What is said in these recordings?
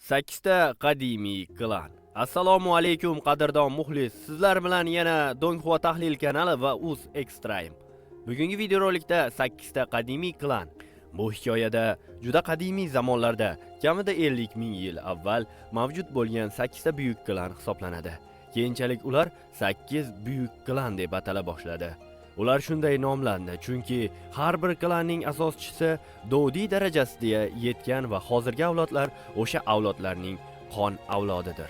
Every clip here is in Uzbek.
8 ta qadimiy klan. Assalomu alaykum qadrdon muxlis. Sizlar bilan yana Donghua tahlil kanali va Uz Extreme. Bugungi videorolikda 8 ta qadimiy klan. Bu hikoyada juda qadimiy zamonlarda, kamida 50 ming yil avval mavjud bo'lgan 8 ta buyuk klan hisoblanadi. Keyinchalik ular 8 buyuk klan deb atala boshladi. Ular shunday nomlandi chunki har bir klanning asoschisi dovdiy darajasiga yetgan va hozirgi avlodlar o'sha avlodlarning qon avlodidir.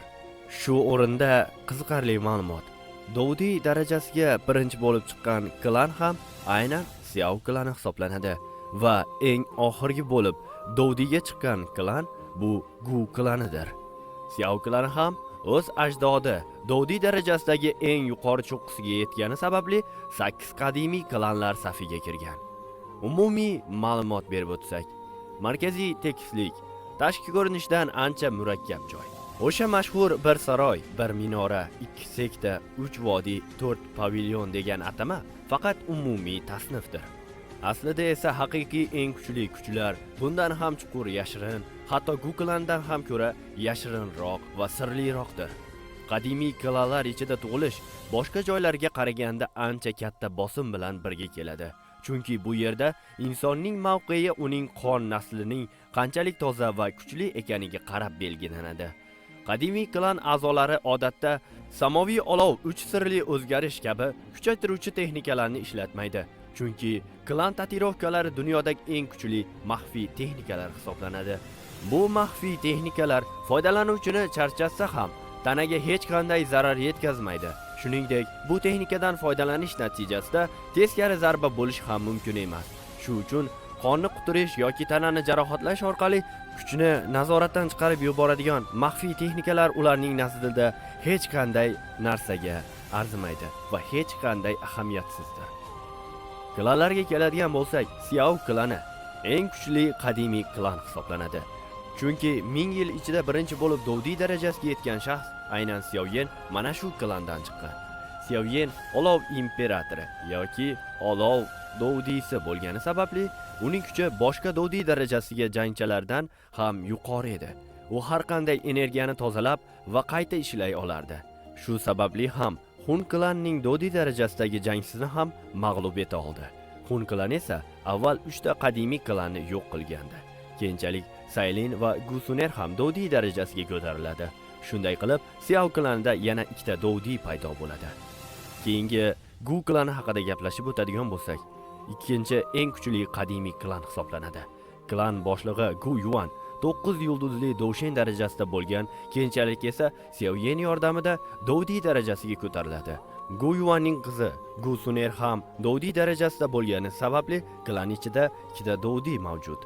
Shu o'rinda qiziqarli ma'lumot. Dovdiy darajasiga birinchi bo'lib chiqqan klan ham aynan Xiao klani hisoblanadi va eng oxirgi bo'lib dovdiyga chiqqan klan bu Gu klanidir. Xiao klani ham o'z ajdodi dovdiy darajasidagi eng yuqori cho'qqisiga yetgani sababli 8 qadimiy klanlar safiga kirgan. Umumiy ma'lumot berib o'tsak, markaziy tekislik tashqi ko'rinishdan ancha murakkab joy. O'sha mashhur bir saroy, bir minora, 2 sekta, 3 vodiy, 4 pavilyon degan atama faqat umumiy tasnifdir. Aslida esa haqiqiy eng kuchli kuchlar bundan ham chuqur yashirin, hatto Gu klandan ham ko'ra yashirinroq va sirliroqdir. Qadimiy klanlar ichida tug'ilish boshqa joylarga qaraganda ancha katta bosim bilan birga keladi. Chunki bu yerda insonning mavqei uning qon naslining qanchalik toza va kuchli ekaniga qarab belgilanadi. Qadimiy klan a'zolari odatda samoviy olov 3 sirli o'zgarish kabi kuchaytiruvchi texnikalarni ishlatmaydi. Chunki klan tatuirovkalari dunyodagi eng kuchli maxfiy texnikalar hisoblanadi. Bu maxfiy texnikalar foydalanuvchini charchatsa ham tanaga hech qanday zarar yetkazmaydi. Shuningdek, bu texnikadan foydalanish natijasida teskari zarba bo'lish ham mumkin emas. Shu uchun qonni quturish yoki tanani jarohatlash orqali kuchni nazoratdan chiqarib yuboradigan maxfiy texnikalar ularning nazdida hech qanday narsaga arzimaydi va hech qanday ahamiyatsizdir. Klanlarga keladigan bo'lsak, Xiao klani eng kuchli qadimiy klan hisoblanadi. Chunki 1000 yil ichida birinchi bo'lib dovdiy darajasiga yetgan shaxs aynan Xiao Yan mana shu klandan chiqqan. Xiao Yan olov imperatori yoki olov dovdiysi bo'lgani sababli uning kuchi boshqa dovdiy darajasiga jangchilardan ham yuqori edi. U har qanday energiyani tozalab va qayta ishlay olardi. Shu sababli ham Hun klanining dovdiy darajasidagi jangsini ham mag'lub eta oldi. Hun klani esa avval 3 ta qadimiy klanni yo'q qilgandi. Keyinchalik Sailin va Gusuner ham dovdiy darajasiga ko'tariladi. Shunday qilib, Xiao klanida yana 2 ta dovdiy paydo bo'ladi. Keyingi Gu klani haqida gaplashib o'tadigan bo'lsak, ikkinchi eng kuchli qadimiy klan hisoblanadi. Klan boshlig'i Gu Yuan 9 yulduzli Dovshen darajasida bo'lgan, keyinchalik esa Xiao Yan yordamida dovdiy darajasiga ko'tariladi. Gu Yuanning qizi Gu Suner ham dovdiy darajasida bo'lgani sababli klan ichida 2 ta dovdiy mavjud.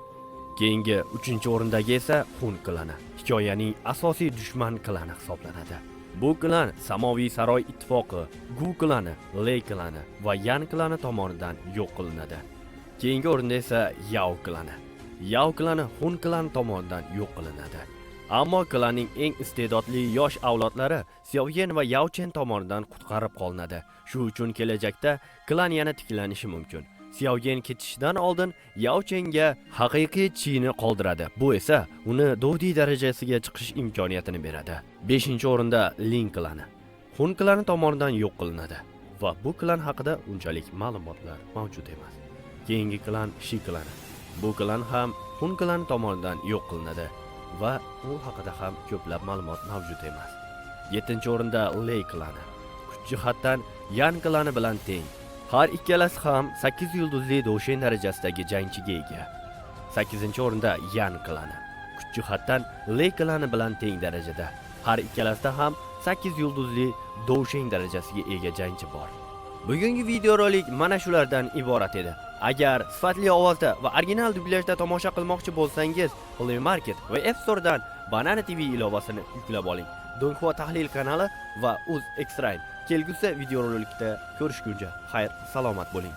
Keyingi 3-o'rindagi esa Hun klani, hikoyaning asosiy dushman klani hisoblanadi. Bu klan Samoviy saroy ittifoqi, Gu klani, Lei klani va Yan klani tomonidan yo'q qilinadi. Keyingi o'rinda esa Yao klani. Yao klani Hun klani tomonidan yo'q qilinadi. Ammo klanning eng iste'dodli yosh avlodlari Xiao Yan va Yao Chen tomonidan qutqarib qolinadi. Shu uchun kelajakda klan yana tiklanishi mumkin. Xiao Yan ketishidan oldin Yao Chenga haqiqiy chini qoldiradi. Bu esa uni dovdiy darajasiga chiqish imkoniyatini beradi. 5-o'rinda Lin klani. Hun klani tomonidan yo'q qilinadi va bu klan haqida unchalik ma'lumotlar mavjud emas. Keyingi klan Shi klani. Bu klan ham Hun klani tomonidan yo'q qilinadi va u haqida ham ko'plab ma'lumot mavjud emas. 7-o'rinda Lei klani. Kuch jihatdan Yan klani bilan teng. Har ikkalasi ham 8 yulduzli Dovshen darajasidagi jangchiga ega. 8-o'rinda Yan klani. Kuch jihatdan Lei klani bilan teng darajada. Har ikkalasida ham 8 yulduzli Dovshen darajasiga ega jangchi bor. Bugungi videorolik mana shulardan iborat edi. Agar sifatli ovozda va original dublyajda tomosha qilmoqchi bo'lsangiz, Play Market va App Store'dan Banana TV ilovasini yuklab oling. Donghua tahlil kanali va Uz Extreme kelgusi videorolikda ko'rishguncha xayr, salomat bo'ling.